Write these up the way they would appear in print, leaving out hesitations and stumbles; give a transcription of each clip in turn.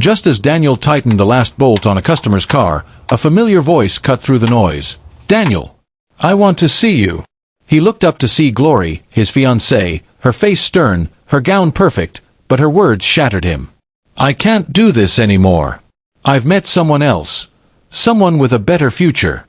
Just as Daniel tightened the last bolt on a customer's car, a familiar voice cut through the noise. "Daniel! I want to see you." He looked up to see Glory, his fiancée, her face stern, her gown perfect, but her words shattered him. "I can't do this anymore. I've met someone else. Someone with a better future."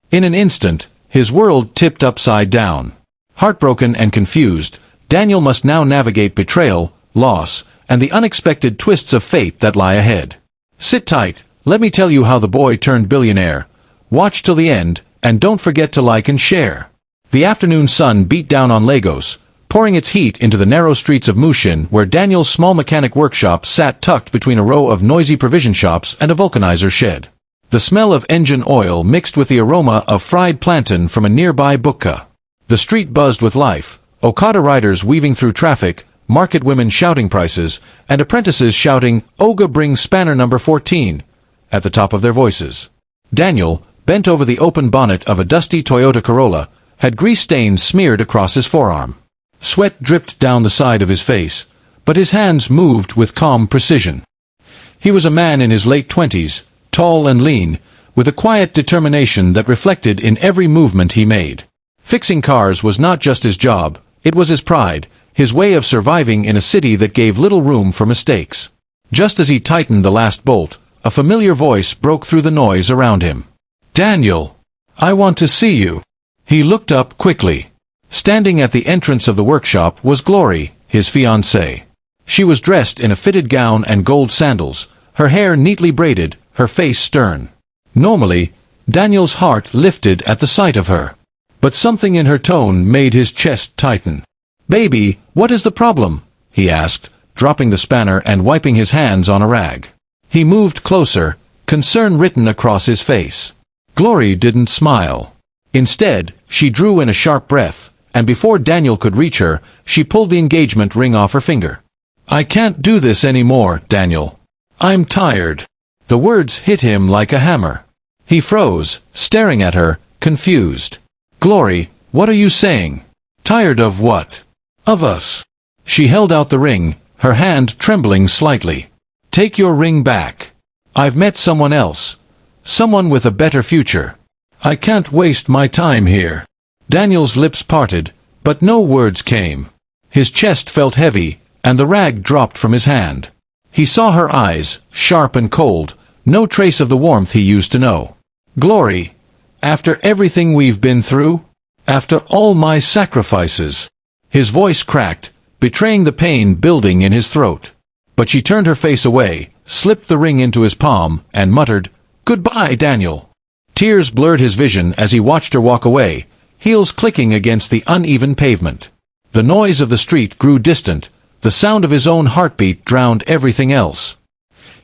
In an instant, his world tipped upside down. Heartbroken and confused, Daniel must now navigate betrayal, loss, and the unexpected twists of fate that lie ahead. Sit tight, let me tell you how the boy turned billionaire. Watch till the end, and don't forget to like and share. The afternoon sun beat down on Lagos, pouring its heat into the narrow streets of Mushin, where Daniel's small mechanic workshop sat tucked between a row of noisy provision shops and a vulcanizer shed. The smell of engine oil mixed with the aroma of fried plantain from a nearby buka. The street buzzed with life, Okada riders weaving through traffic, market women shouting prices, and apprentices shouting, "Oga, bring spanner number 14, at the top of their voices. Daniel, bent over the open bonnet of a dusty Toyota Corolla, had grease stains smeared across his forearm. Sweat dripped down the side of his face, but his hands moved with calm precision. He was a man in his late 20s, tall and lean, with a quiet determination that reflected in every movement he made. Fixing cars was not just his job, it was his pride, his way of surviving in a city that gave little room for mistakes. Just as he tightened the last bolt, a familiar voice broke through the noise around him. "Daniel! I want to see you." He looked up quickly. Standing at the entrance of the workshop was Glory, his fiancée. She was dressed in a fitted gown and gold sandals, her hair neatly braided, her face stern. Normally, Daniel's heart lifted at the sight of her. But something in her tone made his chest tighten. "Baby, what is the problem?" he asked, dropping the spanner and wiping his hands on a rag. He moved closer, concern written across his face. Glory didn't smile. Instead, she drew in a sharp breath, and before Daniel could reach her, she pulled the engagement ring off her finger. "I can't do this anymore, Daniel. I'm tired." The words hit him like a hammer. He froze, staring at her, confused. "Glory, what are you saying? Tired of what?" "Of us." She held out the ring, her hand trembling slightly. "Take your ring back. I've met someone else. Someone with a better future. I can't waste my time here." Daniel's lips parted, but no words came. His chest felt heavy, and the rag dropped from his hand. He saw her eyes, sharp and cold, no trace of the warmth he used to know. "Glory, after everything we've been through? After all my sacrifices?" His voice cracked, betraying the pain building in his throat. But she turned her face away, slipped the ring into his palm, and muttered, "Goodbye, Daniel." Tears blurred his vision as he watched her walk away, heels clicking against the uneven pavement. The noise of the street grew distant, the sound of his own heartbeat drowned everything else.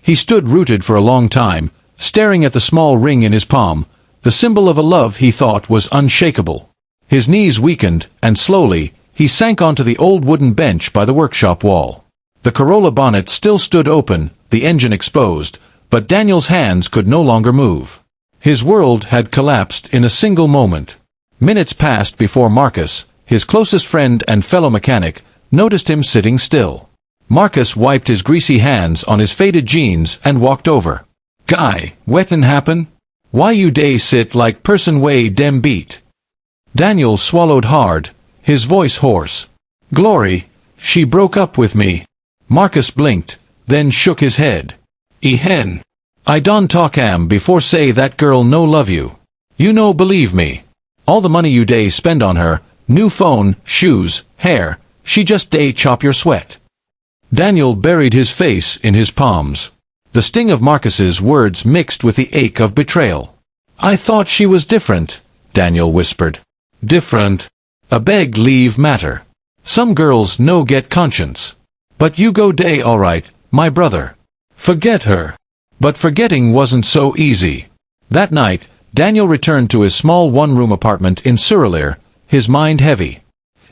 He stood rooted for a long time, staring at the small ring in his palm, the symbol of a love he thought was unshakable. His knees weakened, and slowly, he sank onto the old wooden bench by the workshop wall. The Corolla bonnet still stood open, the engine exposed, but Daniel's hands could no longer move. His world had collapsed in a single moment. Minutes passed before Marcus, his closest friend and fellow mechanic, noticed him sitting still. Marcus wiped his greasy hands on his faded jeans and walked over. "Guy, wetin happen? Why you dey sit like person way dem beat?" Daniel swallowed hard, his voice hoarse. "Glory, she broke up with me." Marcus blinked, then shook his head. "Ehen. I don talk am before say that girl no love you. You no believe me. All the money you dey spend on her, new phone, shoes, hair, she just dey chop your sweat." Daniel buried his face in his palms. The sting of Marcus's words mixed with the ache of betrayal. "I thought she was different," Daniel whispered. "Different? A beg leave matter. Some girls no get conscience. But you go day alright, my brother. Forget her." But forgetting wasn't so easy. That night, Daniel returned to his small one-room apartment in Surulere, his mind heavy.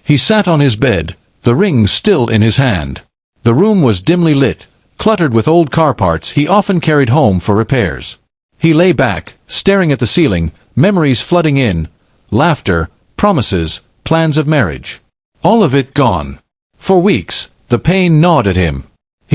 He sat on his bed, the ring still in his hand. The room was dimly lit, cluttered with old car parts he often carried home for repairs. He lay back, staring at the ceiling, memories flooding in, laughter, promises, plans of marriage. All of it gone. For weeks, the pain gnawed at him.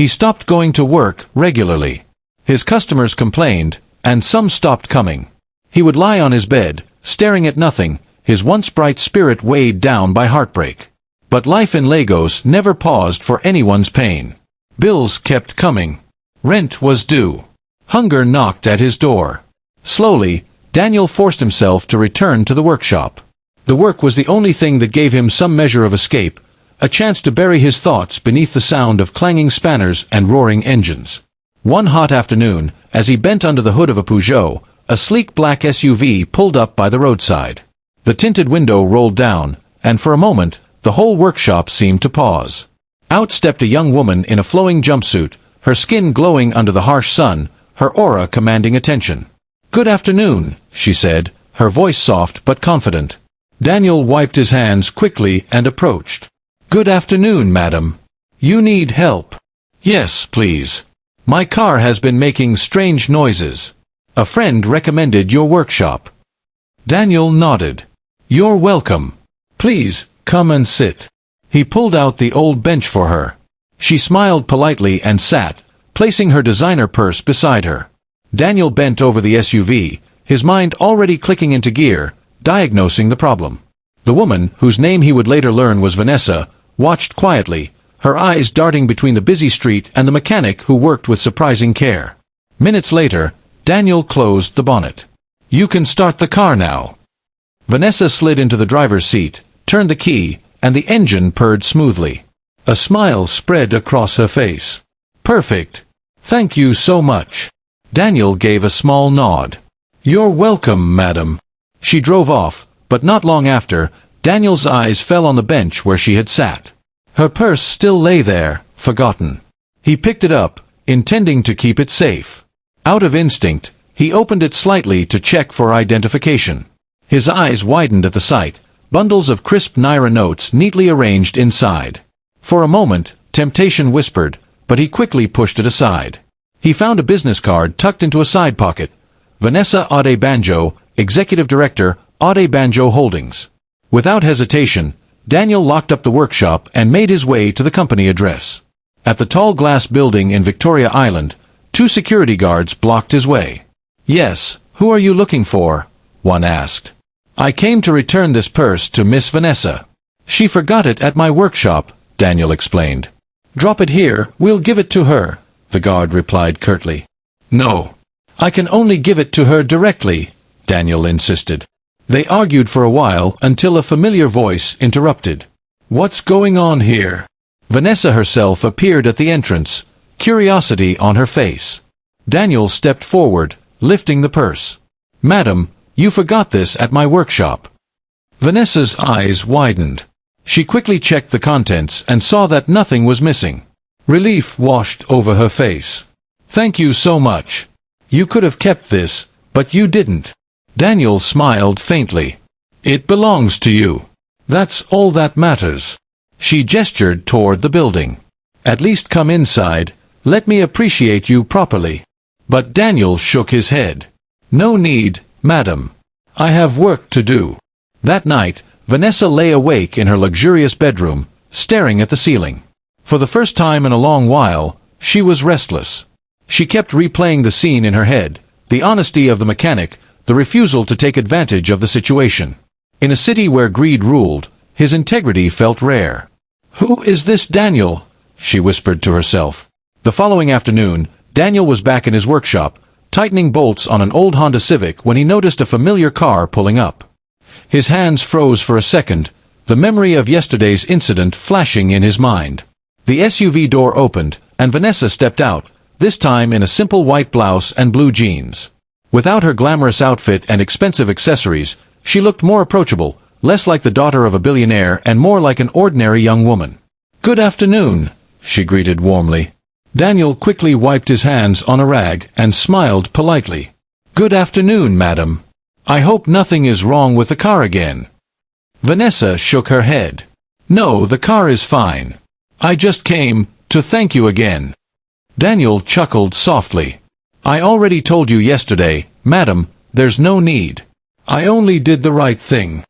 He stopped going to work regularly. His customers complained, and some stopped coming. He would lie on his bed, staring at nothing, his once bright spirit weighed down by heartbreak. But life in Lagos never paused for anyone's pain. Bills kept coming. Rent was due. Hunger knocked at his door. Slowly, Daniel forced himself to return to the workshop. The work was the only thing that gave him some measure of escape, a chance to bury his thoughts beneath the sound of clanging spanners and roaring engines. One hot afternoon, as he bent under the hood of a Peugeot, a sleek black SUV pulled up by the roadside. The tinted window rolled down, and for a moment, the whole workshop seemed to pause. Out stepped a young woman in a flowing jumpsuit, her skin glowing under the harsh sun, her aura commanding attention. "Good afternoon," she said, her voice soft but confident. Daniel wiped his hands quickly and approached. "Good afternoon, madam. You need help?" "Yes, please. My car has been making strange noises. A friend recommended your workshop." Daniel nodded. "You're welcome. Please, come and sit." He pulled out the old bench for her. She smiled politely and sat, placing her designer purse beside her. Daniel bent over the SUV, his mind already clicking into gear, diagnosing the problem. The woman, whose name he would later learn was Vanessa, watched quietly, her eyes darting between the busy street and the mechanic who worked with surprising care. Minutes later, Daniel closed the bonnet. "You can start the car now." Vanessa slid into the driver's seat, turned the key, and the engine purred smoothly. A smile spread across her face. "Perfect. Thank you so much." Daniel gave a small nod. "You're welcome, madam." She drove off, but not long after, Daniel's eyes fell on the bench where she had sat. Her purse still lay there, forgotten. He picked it up, intending to keep it safe. Out of instinct, he opened it slightly to check for identification. His eyes widened at the sight, bundles of crisp Naira notes neatly arranged inside. For a moment, temptation whispered, but he quickly pushed it aside. He found a business card tucked into a side pocket. Vanessa Adebanjo, Executive Director, Adebanjo Holdings. Without hesitation, Daniel locked up the workshop and made his way to the company address. At the tall glass building in Victoria Island, 2 security guards blocked his way. "Yes, who are you looking for?" one asked. "I came to return this purse to Miss Vanessa. She forgot it at my workshop," Daniel explained. "Drop it here, we'll give it to her," the guard replied curtly. "No. I can only give it to her directly," Daniel insisted. They argued for a while until a familiar voice interrupted. "What's going on here?" Vanessa herself appeared at the entrance, curiosity on her face. Daniel stepped forward, lifting the purse. "Madam, you forgot this at my workshop." Vanessa's eyes widened. She quickly checked the contents and saw that nothing was missing. Relief washed over her face. "Thank you so much. You could have kept this, but you didn't." Daniel smiled faintly. "It belongs to you. That's all that matters." She gestured toward the building. "At least come inside, let me appreciate you properly." But Daniel shook his head. "No need, madam. I have work to do." That night, Vanessa lay awake in her luxurious bedroom, staring at the ceiling. For the first time in a long while, she was restless. She kept replaying the scene in her head, the honesty of the mechanic, the refusal to take advantage of the situation. In a city where greed ruled, his integrity felt rare. "Who is this Daniel?" she whispered to herself. The following afternoon, Daniel was back in his workshop, tightening bolts on an old Honda Civic when he noticed a familiar car pulling up. His hands froze for a second, the memory of yesterday's incident flashing in his mind. The SUV door opened, and Vanessa stepped out, this time in a simple white blouse and blue jeans. Without her glamorous outfit and expensive accessories, she looked more approachable, less like the daughter of a billionaire and more like an ordinary young woman. "Good afternoon," she greeted warmly. Daniel quickly wiped his hands on a rag and smiled politely. "Good afternoon, madam. I hope nothing is wrong with the car again." Vanessa shook her head. "No, the car is fine. I just came to thank you again." Daniel chuckled softly. "I already told you yesterday, madam, there's no need. I only did the right thing."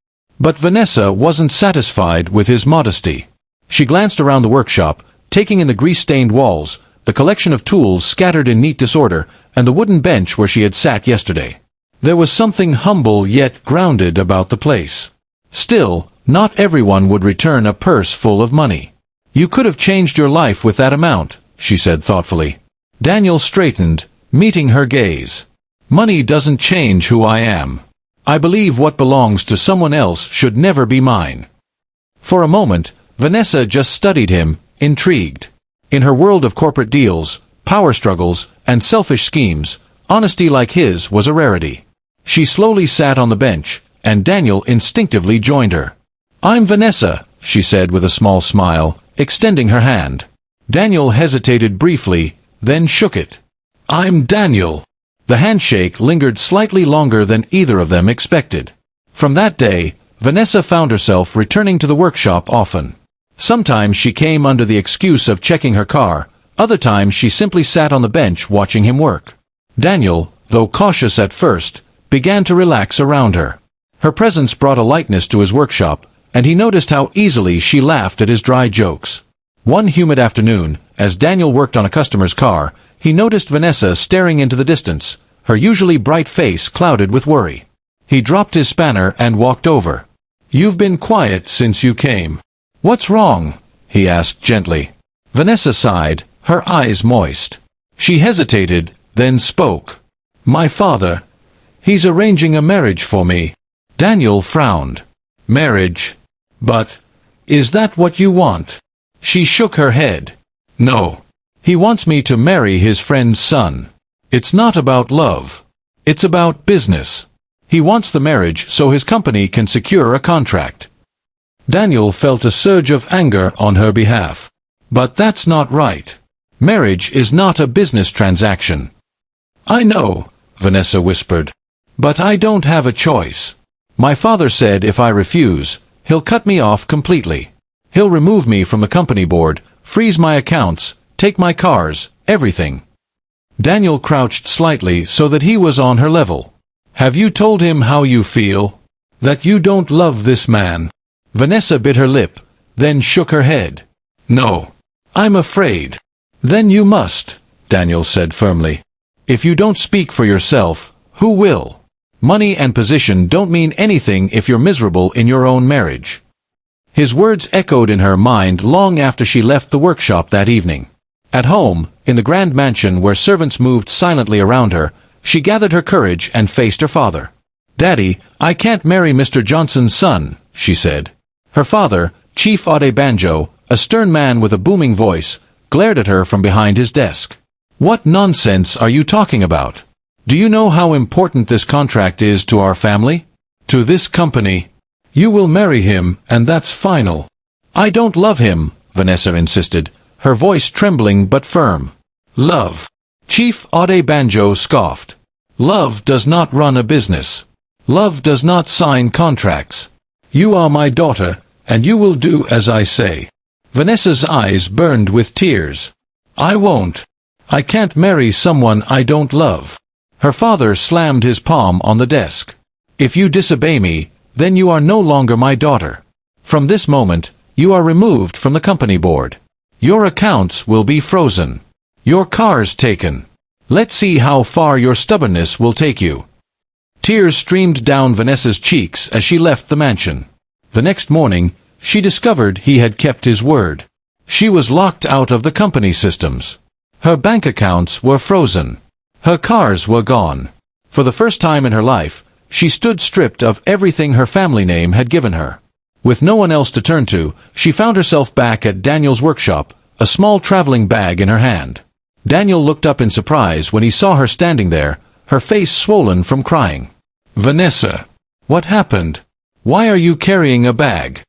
But Vanessa wasn't satisfied with his modesty. She glanced around the workshop, taking in the grease-stained walls, the collection of tools scattered in neat disorder, and the wooden bench where she had sat yesterday. There was something humble yet grounded about the place. Still, not everyone would return a purse full of money. "You could have changed your life with that amount," she said thoughtfully. Daniel straightened, meeting her gaze. "Money doesn't change who I am. I believe what belongs to someone else should never be mine." For a moment, Vanessa just studied him, intrigued. In her world of corporate deals, power struggles, and selfish schemes, honesty like his was a rarity. She slowly sat on the bench, and Daniel instinctively joined her. "I'm Vanessa," she said with a small smile, extending her hand. Daniel hesitated briefly, then shook it. "I'm Daniel." The handshake lingered slightly longer than either of them expected. From that day, Vanessa found herself returning to the workshop often. Sometimes she came under the excuse of checking her car, other times she simply sat on the bench watching him work. Daniel, though cautious at first, began to relax around her. Her presence brought a lightness to his workshop, and he noticed how easily she laughed at his dry jokes. One humid afternoon, as Daniel worked on a customer's car, he noticed Vanessa staring into the distance, her usually bright face clouded with worry. He dropped his spanner and walked over. "You've been quiet since you came. What's wrong?" he asked gently. Vanessa sighed, her eyes moist. She hesitated, then spoke. "My father. He's arranging a marriage for me." Daniel frowned. "Marriage? But, is that what you want?" She shook her head. "No. He wants me to marry his friend's son. It's not about love. It's about business. He wants the marriage so his company can secure a contract." Daniel felt a surge of anger on her behalf. "But that's not right. Marriage is not a business transaction." "I know," Vanessa whispered. "But I don't have a choice. My father said if I refuse, he'll cut me off completely. He'll remove me from the company board, freeze my accounts, take my cars, everything." Daniel crouched slightly so that he was on her level. "Have you told him how you feel? That you don't love this man?" Vanessa bit her lip, then shook her head. "No. I'm afraid." "Then you must," Daniel said firmly. "If you don't speak for yourself, who will? Money and position don't mean anything if you're miserable in your own marriage." His words echoed in her mind long after she left the workshop that evening. At home, in the grand mansion where servants moved silently around her, she gathered her courage and faced her father. "Daddy, I can't marry Mr. Johnson's son," she said. Her father, Chief Ade Banjo, a stern man with a booming voice, glared at her from behind his desk. "What nonsense are you talking about? Do you know how important this contract is to our family? To this company? You will marry him, and that's final." "I don't love him," Vanessa insisted, her voice trembling but firm. "Love." Chief Ade Banjo scoffed. "Love does not run a business. Love does not sign contracts. You are my daughter, and you will do as I say." Vanessa's eyes burned with tears. "I won't. I can't marry someone I don't love." Her father slammed his palm on the desk. "If you disobey me, then you are no longer my daughter. From this moment, you are removed from the company board. Your accounts will be frozen. Your cars taken. Let's see how far your stubbornness will take you." Tears streamed down Vanessa's cheeks as she left the mansion. The next morning, she discovered he had kept his word. She was locked out of the company systems. Her bank accounts were frozen. Her cars were gone. For the first time in her life, she stood stripped of everything her family name had given her. With no one else to turn to, she found herself back at Daniel's workshop, a small traveling bag in her hand. Daniel looked up in surprise when he saw her standing there, her face swollen from crying. "Vanessa, what happened? Why are you carrying a bag?"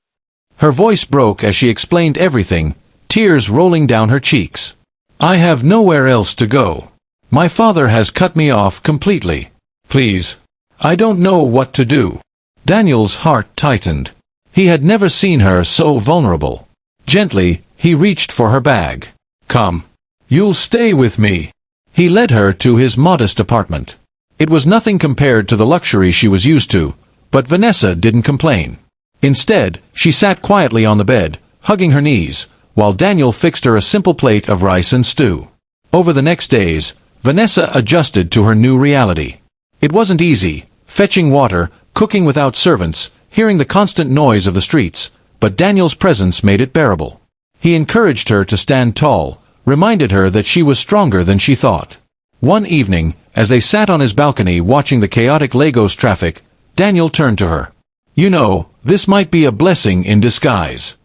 Her voice broke as she explained everything, tears rolling down her cheeks. "I have nowhere else to go. My father has cut me off completely. Please, I don't know what to do." Daniel's heart tightened. He had never seen her so vulnerable. Gently, he reached for her bag. "Come. You'll stay with me." He led her to his modest apartment. It was nothing compared to the luxury she was used to, but Vanessa didn't complain. Instead, she sat quietly on the bed, hugging her knees, while Daniel fixed her a simple plate of rice and stew. Over the next days, Vanessa adjusted to her new reality. It wasn't easy, fetching water, cooking without servants, hearing the constant noise of the streets, but Daniel's presence made it bearable. He encouraged her to stand tall, reminded her that she was stronger than she thought. One evening, as they sat on his balcony watching the chaotic Lagos traffic, Daniel turned to her. "You know, this might be a blessing in disguise."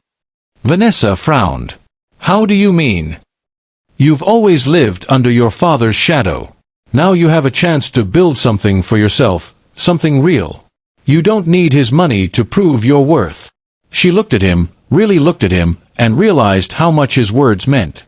Vanessa frowned. "How do you mean?" "You've always lived under your father's shadow. Now you have a chance to build something for yourself, something real. You don't need his money to prove your worth." She looked at him, really looked at him, and realized how much his words meant.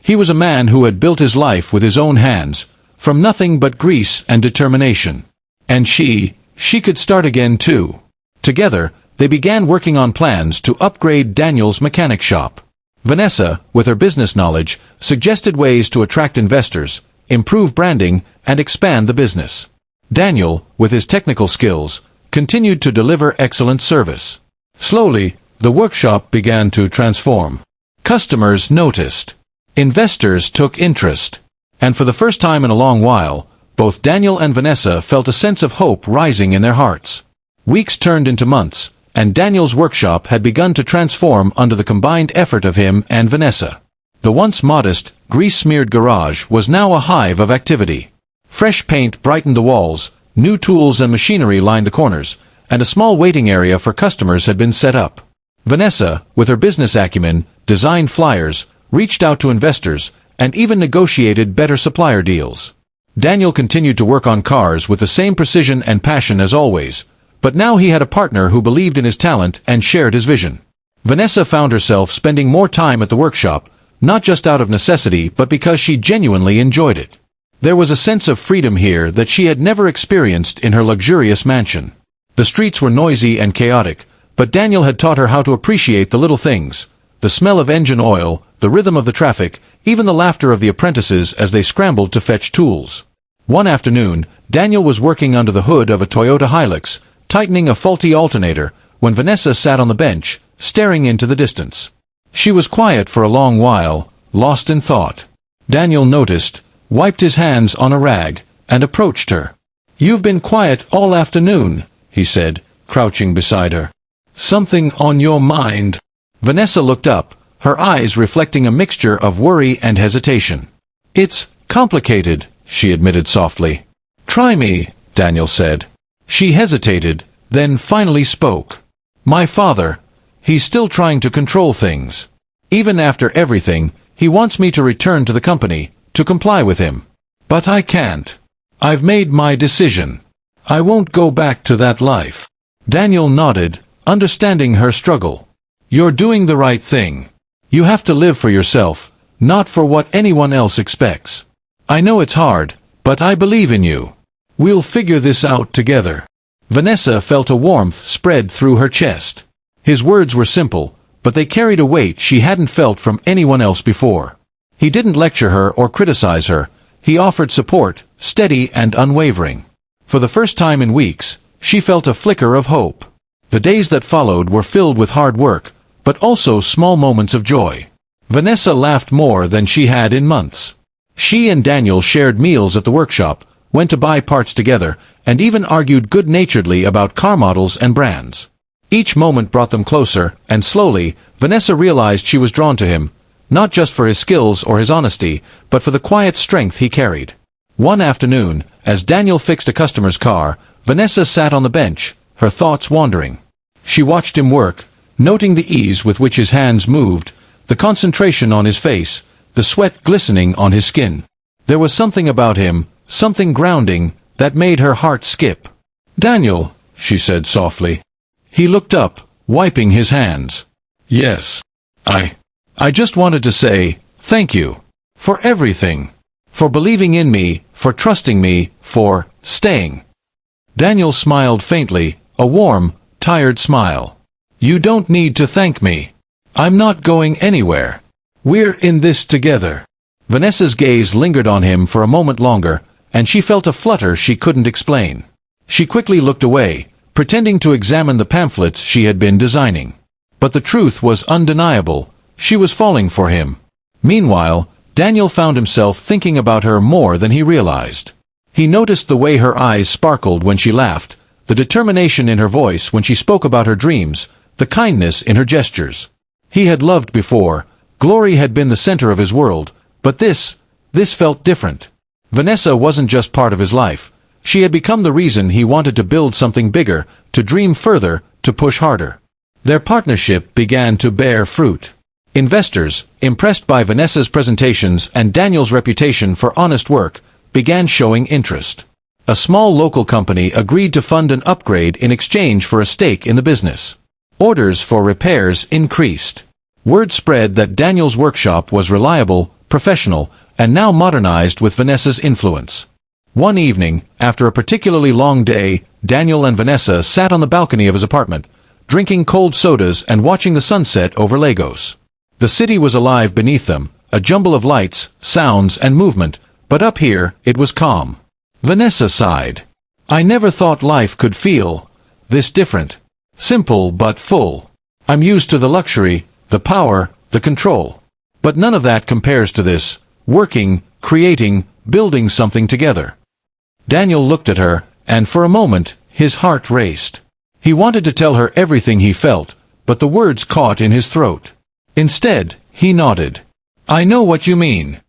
He was a man who had built his life with his own hands, from nothing but grease and determination. And she could start again too. Together, they began working on plans to upgrade Daniel's mechanic shop. Vanessa, with her business knowledge, suggested ways to attract investors, improve branding, and expand the business. Daniel, with his technical skills, continued to deliver excellent service. Slowly, the workshop began to transform. Customers noticed. Investors took interest. And for the first time in a long while, both Daniel and Vanessa felt a sense of hope rising in their hearts. Weeks turned into months, and Daniel's workshop had begun to transform under the combined effort of him and Vanessa. The once modest, grease-smeared garage was now a hive of activity. Fresh paint brightened the walls, new tools and machinery lined the corners, and a small waiting area for customers had been set up. Vanessa, with her business acumen, designed flyers, reached out to investors, and even negotiated better supplier deals. Daniel continued to work on cars with the same precision and passion as always, but now he had a partner who believed in his talent and shared his vision. Vanessa found herself spending more time at the workshop, not just out of necessity but because she genuinely enjoyed it. There was a sense of freedom here that she had never experienced in her luxurious mansion. The streets were noisy and chaotic, but Daniel had taught her how to appreciate the little things: the smell of engine oil, the rhythm of the traffic, even the laughter of the apprentices as they scrambled to fetch tools. One afternoon, Daniel was working under the hood of a Toyota Hilux, tightening a faulty alternator, when Vanessa sat on the bench, staring into the distance. She was quiet for a long while, lost in thought. Daniel noticed, wiped his hands on a rag, and approached her. "You've been quiet all afternoon," he said, crouching beside her. "Something on your mind?" Vanessa looked up, her eyes reflecting a mixture of worry and hesitation. "It's complicated," she admitted softly. "Try me," Daniel said. She hesitated, then finally spoke. "My father, he's still trying to control things. Even after everything, he wants me to return to the company, to comply with him. But I can't. I've made my decision. I won't go back to that life." Daniel nodded, understanding her struggle. "You're doing the right thing. You have to live for yourself, not for what anyone else expects. I know it's hard, but I believe in you. We'll figure this out together." Vanessa felt a warmth spread through her chest. His words were simple, but they carried a weight she hadn't felt from anyone else before. He didn't lecture her or criticize her. He offered support, steady and unwavering. For the first time in weeks, she felt a flicker of hope. The days that followed were filled with hard work, but also small moments of joy. Vanessa laughed more than she had in months. She and Daniel shared meals at the workshop, went to buy parts together, and even argued good-naturedly about car models and brands. Each moment brought them closer, and slowly, Vanessa realized she was drawn to him, not just for his skills or his honesty, but for the quiet strength he carried. One afternoon, as Daniel fixed a customer's car, Vanessa sat on the bench, her thoughts wandering. She watched him work, noting the ease with which his hands moved, the concentration on his face, the sweat glistening on his skin. There was something about him, something grounding, that made her heart skip. "Daniel," she said softly. He looked up, wiping his hands. "Yes. I just wanted to say, thank you. For everything. For believing in me, for trusting me, for staying." Daniel smiled faintly, a warm, tired smile. "You don't need to thank me. I'm not going anywhere. We're in this together." Vanessa's gaze lingered on him for a moment longer, and she felt a flutter she couldn't explain. She quickly looked away, pretending to examine the pamphlets she had been designing. But the truth was undeniable. She was falling for him. Meanwhile, Daniel found himself thinking about her more than he realized. He noticed the way her eyes sparkled when she laughed, the determination in her voice when she spoke about her dreams, the kindness in her gestures. He had loved before, glory had been the center of his world, but this felt different. Vanessa wasn't just part of his life. She had become the reason he wanted to build something bigger, to dream further, to push harder. Their partnership began to bear fruit. Investors, impressed by Vanessa's presentations and Daniel's reputation for honest work, began showing interest. A small local company agreed to fund an upgrade in exchange for a stake in the business. Orders for repairs increased. Word spread that Daniel's workshop was reliable, professional, and now modernized with Vanessa's influence. One evening, after a particularly long day, Daniel and Vanessa sat on the balcony of his apartment, drinking cold sodas and watching the sunset over Lagos. The city was alive beneath them, a jumble of lights, sounds, and movement, but up here, it was calm. Vanessa sighed. "I never thought life could feel this different. Simple but full. I'm used to the luxury, the power, the control. But none of that compares to this, working, creating, building something together." Daniel looked at her, and for a moment, his heart raced. He wanted to tell her everything he felt, but the words caught in his throat. Instead, he nodded. "I know what you mean.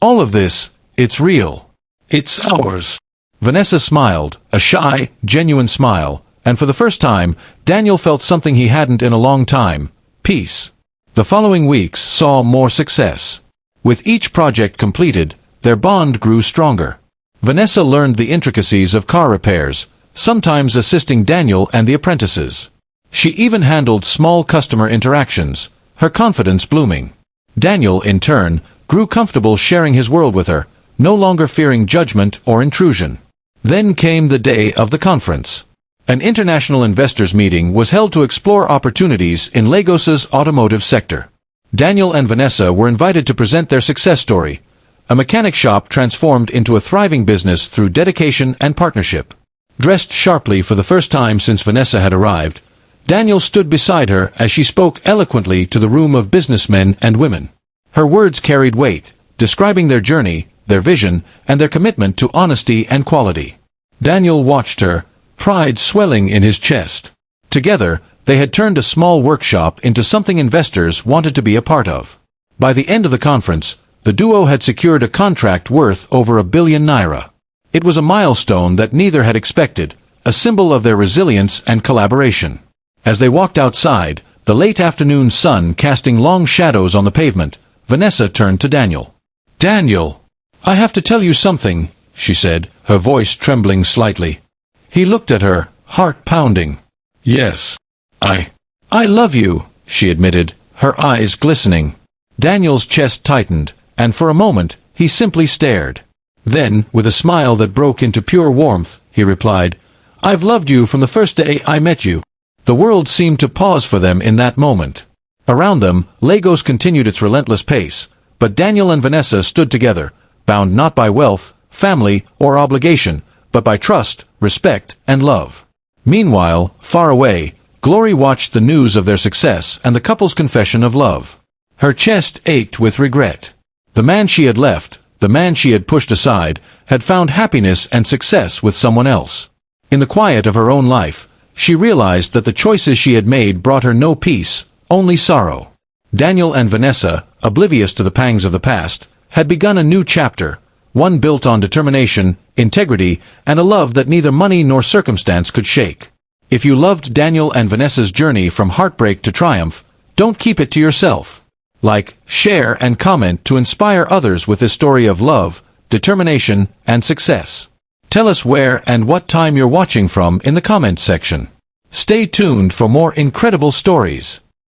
All of this, it's real. It's ours." Vanessa smiled, a shy, genuine smile, and for the first time, Daniel felt something he hadn't in a long time: peace. The following weeks saw more success. With each project completed, their bond grew stronger. Vanessa learned the intricacies of car repairs, sometimes assisting Daniel and the apprentices. She even handled small customer interactions, her confidence blooming. Daniel, in turn, grew comfortable sharing his world with her, no longer fearing judgment or intrusion. Then came the day of the conference. An international investors meeting was held to explore opportunities in Lagos's automotive sector. Daniel and Vanessa were invited to present their success story, a mechanic shop transformed into a thriving business through dedication and partnership. Dressed sharply for the first time since Vanessa had arrived, Daniel stood beside her as she spoke eloquently to the room of businessmen and women. Her words carried weight, describing their journey, their vision, and their commitment to honesty and quality. Daniel watched her, pride swelling in his chest. Together, they had turned a small workshop into something investors wanted to be a part of. By the end of the conference, the duo had secured a contract worth over ₦1 billion. It was a milestone that neither had expected, a symbol of their resilience and collaboration. As they walked outside, the late afternoon sun casting long shadows on the pavement, Vanessa turned to Daniel. "Daniel, I have to tell you something," she said, her voice trembling slightly. He looked at her, heart pounding. "Yes, I love you," she admitted, her eyes glistening. Daniel's chest tightened, and for a moment, he simply stared. Then, with a smile that broke into pure warmth, he replied, "I've loved you from the first day I met you." The world seemed to pause for them in that moment. Around them, Lagos continued its relentless pace, but Daniel and Vanessa stood together, bound not by wealth, family, or obligation, but by trust, respect, and love. Meanwhile, far away, Glory watched the news of their success and the couple's confession of love. Her chest ached with regret. The man she had left, the man she had pushed aside, had found happiness and success with someone else. In the quiet of her own life, she realized that the choices she had made brought her no peace, only sorrow. Daniel and Vanessa, oblivious to the pangs of the past, had begun a new chapter, one built on determination, integrity, and a love that neither money nor circumstance could shake. If you loved Daniel and Vanessa's journey from heartbreak to triumph, don't keep it to yourself. Like, share, and comment to inspire others with this story of love, determination, and success. Tell us where and what time you're watching from in the comments section. Stay tuned for more incredible stories.